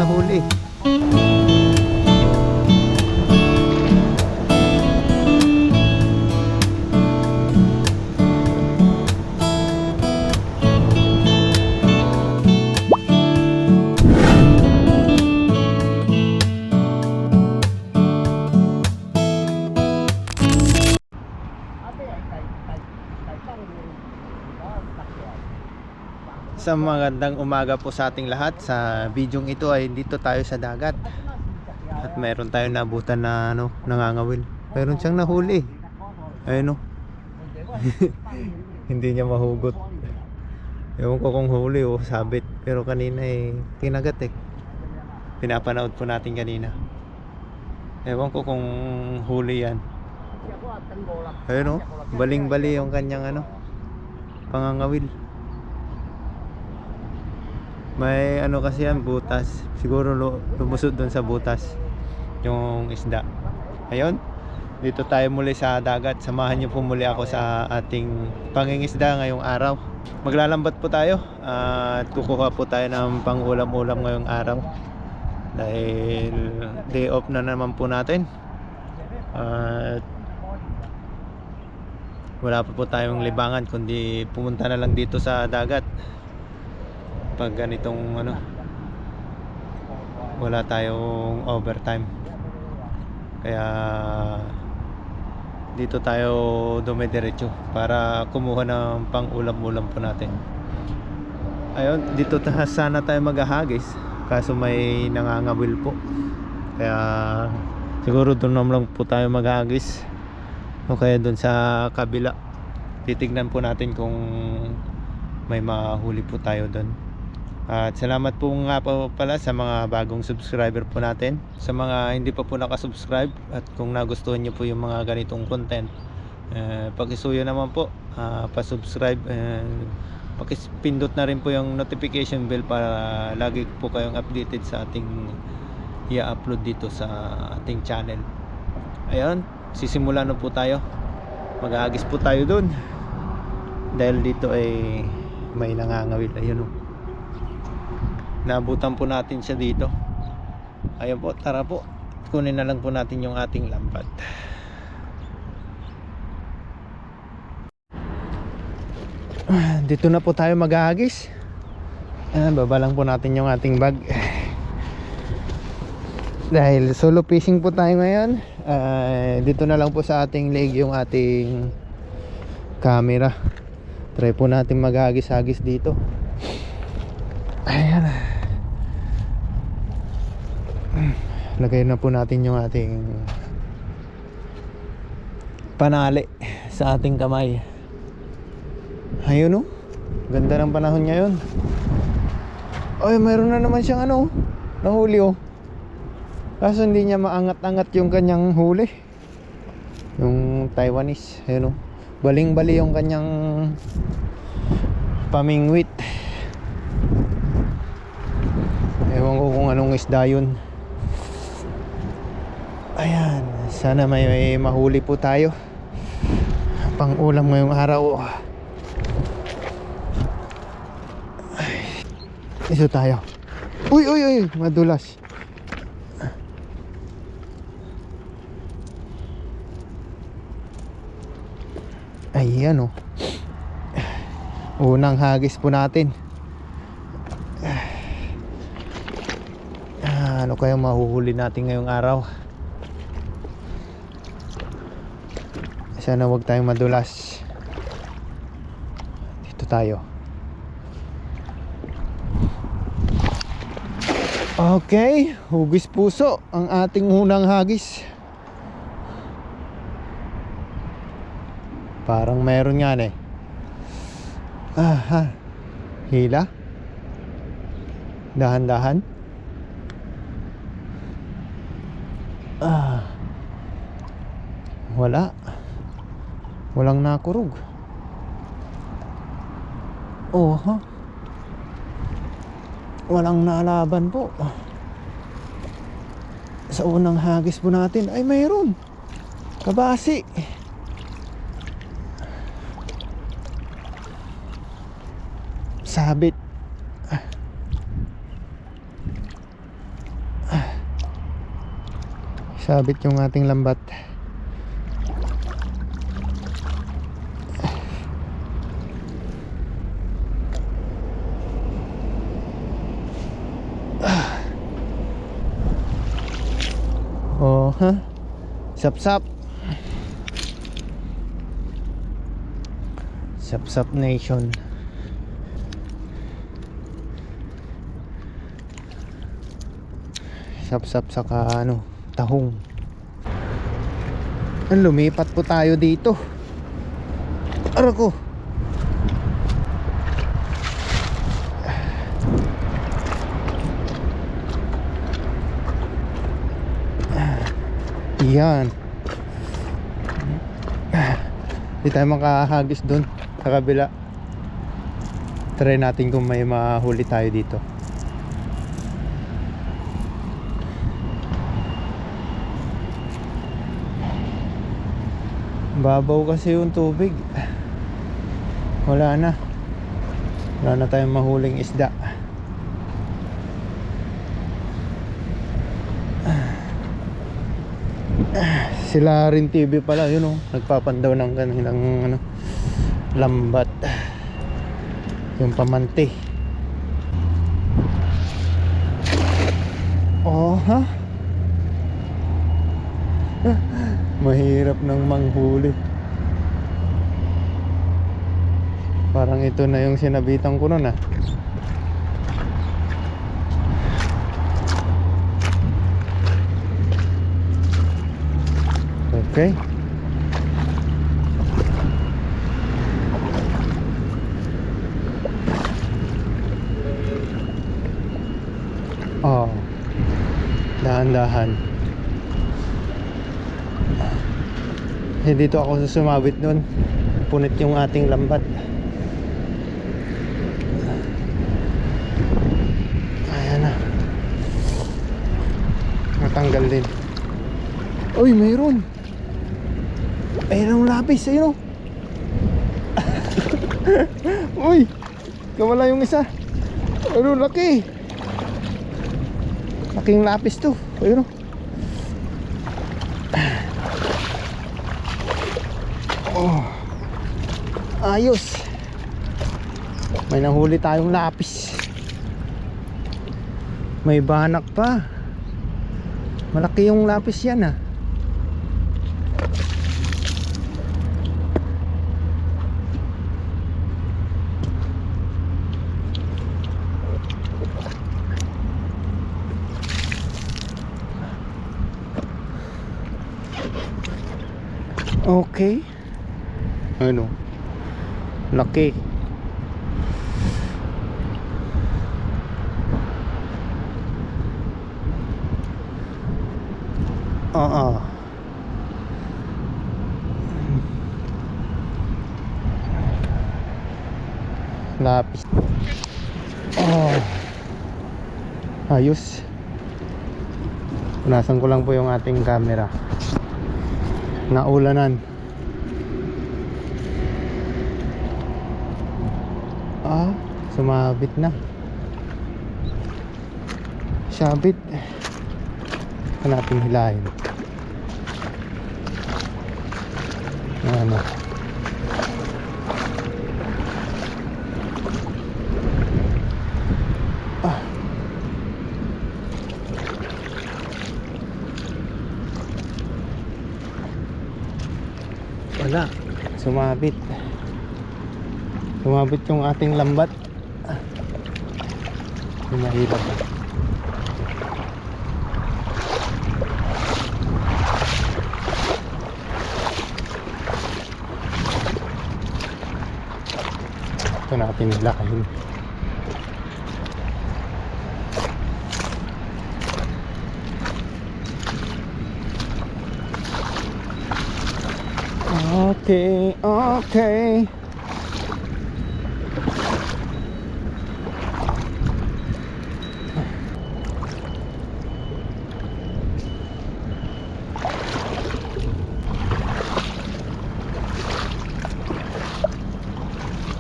nahuli. Sa magandang umaga po sa ating lahat. Sa bidyong ito ay dito tayo sa dagat. At meron tayong nabutan na nangangawil. Meron siyang nahuli. Ayun o. Hindi niya mahugot. Ewan ko kung huli o sabit. Pero kanina kinagat Pinapanood po natin kanina. Ewan ko kung huli yan. Ayun o. Baling-bali yung kanyang pangangawil. May kasi yan, butas. Siguro lumusod doon sa butas yung isda. Ayun, dito tayo muli sa dagat. Samahan niyo po muli ako sa ating pangingisda ngayong araw. Maglalambat po tayo at kukuha po tayo ng pang-ulam-ulam ngayong araw. Dahil day off na naman po natin. At wala pa po tayong libangan kundi pumunta na lang dito sa dagat pag ganitong wala tayong overtime. Kaya dito tayo dumidiretso para kumuha ng pang ulam-ulam po natin. Ayun, dito sana tayo maghahagis, kaso may nangangawil po. Kaya siguro doon naman po tayo maghahagis o kaya doon sa kabila. Titignan po natin kung may mahuli po tayo doon. At salamat po nga po pala sa mga bagong subscriber po natin. Sa mga hindi pa po nakasubscribe, at kung nagustuhan nyo po yung mga ganitong content, pakisuyo naman po, pasubscribe, pakipindot na rin po yung notification bell para lagi po kayong updated sa ating i-upload dito sa ating channel. Ayun, sisimulan na po tayo. Mag-aagis po tayo dun dahil dito ay may nangangawil. Ayun o, naabutan po natin siya dito. Ayun po, tara po, kunin na lang po natin yung ating lambat. Dito na po tayo maghahagis. Baba lang po natin yung ating bag. Dahil solo fishing po tayo ngayon, dito na lang po sa ating leg yung ating camera. Try po natin maghagis-hagis dito. Ayan. Lagay na po natin yung ating panali sa ating kamay. Ayun o, ganda ng panahon ngayon. Ay, mayroon na naman siyang nahuli o. Kaso hindi niya maangat-angat yung kanyang huli, yung Taiwanese. Ayun o, baling-bali yung kanyang pamingwit. Ewan ko kung anong isda yun. Ayan, sana may mahuli po tayo pang ulam ngayong araw. Iso tayo. Uy, uy, uy, madulas. Ayan o, unang hagis po natin. Ano kayang mahuhuli natin ngayong araw? Sana wag tayong madulas. Dito tayo. Okay, hugis puso ang ating unang hagis. Parang meron nga hila. Dahan-dahan. Walang nakurog. Walang nalaban po. Sa unang hagis po natin ay mayroon kabasi. Sabit. Sabit yung ating lambat. Oh, ha? Sap-sap. Sap-sap nation. Sap-sap saka ano, tahong. Lumipat po tayo dito. Aray ko. Yan. Hindi tayo makahagis dun sa kabila. Try natin kung may mahuli tayo dito. Babaw kasi yung tubig. Wala na tayong mahuling isda. Sila rin TV pala, yun oh, nagpapandaw ng kanilang ano, lambat. Yung pamante. Oh, ha? Mahirap ng manghuli. Parang ito na yung sinabitan ko nun ah. Okay. Oh. Dahan-dahan. Dito ako sumabit nun. Punit yung ating lambat. Ayan na. Matanggal din. Uy, mayroon. Ayun ang lapis, ayun o. Uy, kamala yung isa. Ayun, laki. Laking lapis to. Ayun o. Oh, ayos. May nahuli tayong lapis. May banak pa. Malaki yung lapis yan ah. Okay. Ano? Laki. Lapis. Oh. Ayos. Punasan ko lang po yung ating camera. Naulanan. Sumabit na. Sabit. Hanapin hilahin. Ano? Wala. Sumabit. Sumabit yung ating lambat. Mahirap. Ito natin nilakahin. Okay, okay.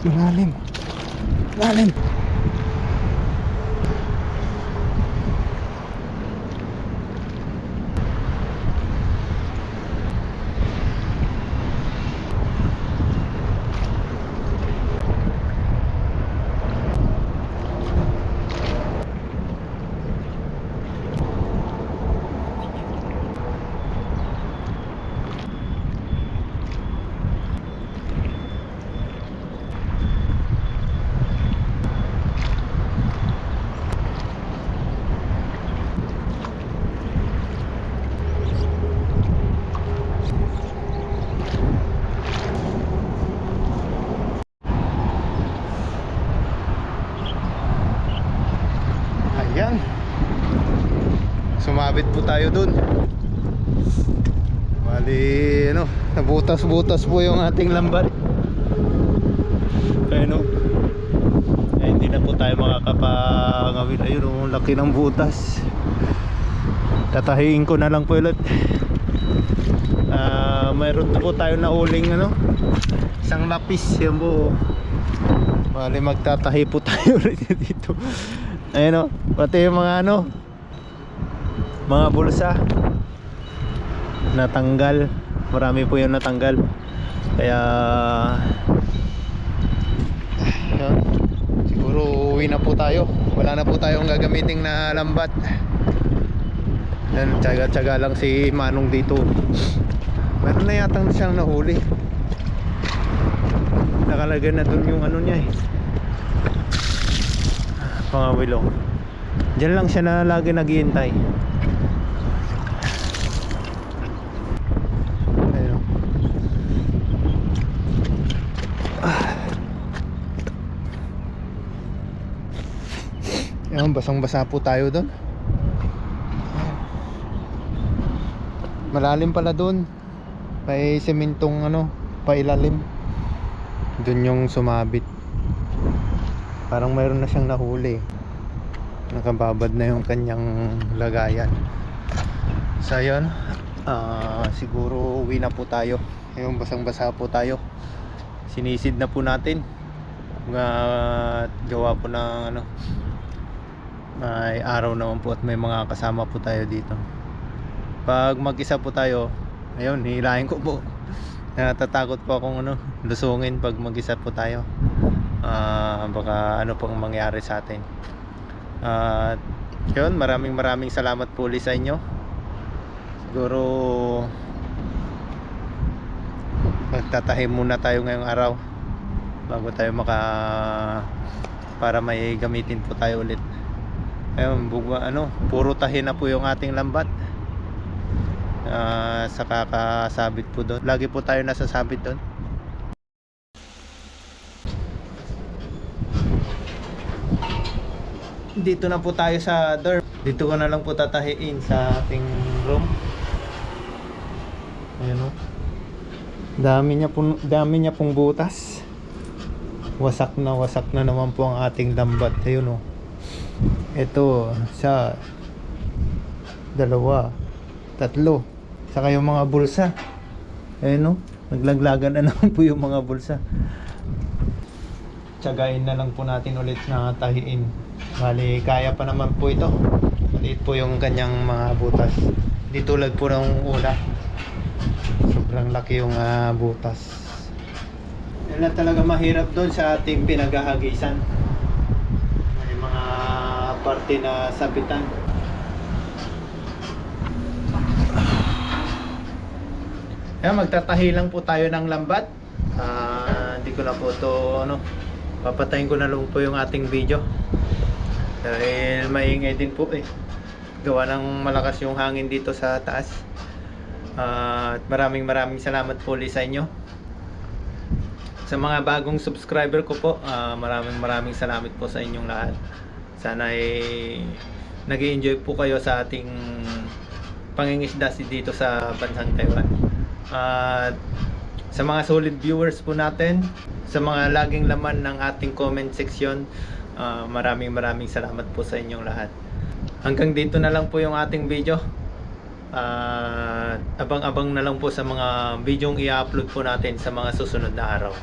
Malalim. Malalim. Yan. Sumabit po tayo dun. Bali, ano, nabutas-butas po yung ating lambat. Kaya no, eh, hindi na po tayo makakapangawil. Ayun, ang laki ng butas. Tatahiin ko na lang po ulit. Mayroon na po tayo na uling ano, isang lapis. Yan po. Bali, magtatahi po tayo ulit dito. Ayun o, pati yung mga ano, mga bulsa natanggal. Marami po yung natanggal. Kaya yun, siguro uwi na po tayo. Wala na po tayong gagamiting na lambat. Yan, tsaga-tsaga lang si Manong dito. Meron na yatang siyang nahuli. Nakalagay na dun yung ano niya eh, pangawilong. Diyan lang siya na lagi naghihintay. Ayun. Ayun, basang-basa po tayo doon. Malalim pala doon. May sementong ano, pailalim. Doon yung sumabit. Parang mayroon na siyang nahuli. Nakababad na yung kanyang lagayan. So yun, siguro uwi na po tayo. Yung basang-basa po tayo. Sinisid na po natin. Gawa po ng ano, may araw naman po at may mga kasama po tayo dito. Pag mag-isa po tayo, ayun, hihilahin ko po. Natatakot po akong ano, lusungin pag mag-isa po tayo. Baka ano pong mangyari sa atin. Yun, maraming salamat po ulit sa inyo. Siguro magtatahi muna tayo ngayong araw bago tayo para may gamitin po tayo ulit. Ayun, ano, puro tahi na po yung ating lambat. Sa kakasabit po doon. Lagi po tayo nasasabit doon. Dito na po tayo sa dorm. Dito ko na lang po tatahiin sa ating room. Ayan o. Dami niya pong butas. Wasak na naman po ang ating lambat. Ayun o. Ito, isa, dalawa, tatlo. Saka yung mga bulsa. Ayun o. Naglaglagan na naman po yung mga bulsa. Tsagain na lang po natin ulit na tahiin. Bali, kaya pa naman po ito. Maliit po yung kanyang mga butas. Hindi tulad po ng una. Sobrang laki yung butas. Yan lang talaga mahirap doon sa ating pinaghahagisan. May mga parte na sabitan. Yan, magtatahi lang po tayo ng lambat. Hindi ko na po ito ano, papatayin ko na lang po yung ating video dahil maingay din po eh, gawa ng malakas yung hangin dito sa taas. At maraming salamat po ulit sa inyo. Sa mga bagong subscriber ko po, maraming salamat po sa inyong lahat. Sana ay nag-i-enjoy po kayo sa ating pangingisda dito sa bansang Taiwan. At sa mga solid viewers po natin, sa mga laging laman ng ating comment section, maraming salamat po sa inyong lahat. Hanggang dito na lang po yung ating video. Abang-abang na lang po sa mga videong i-upload po natin sa mga susunod na araw.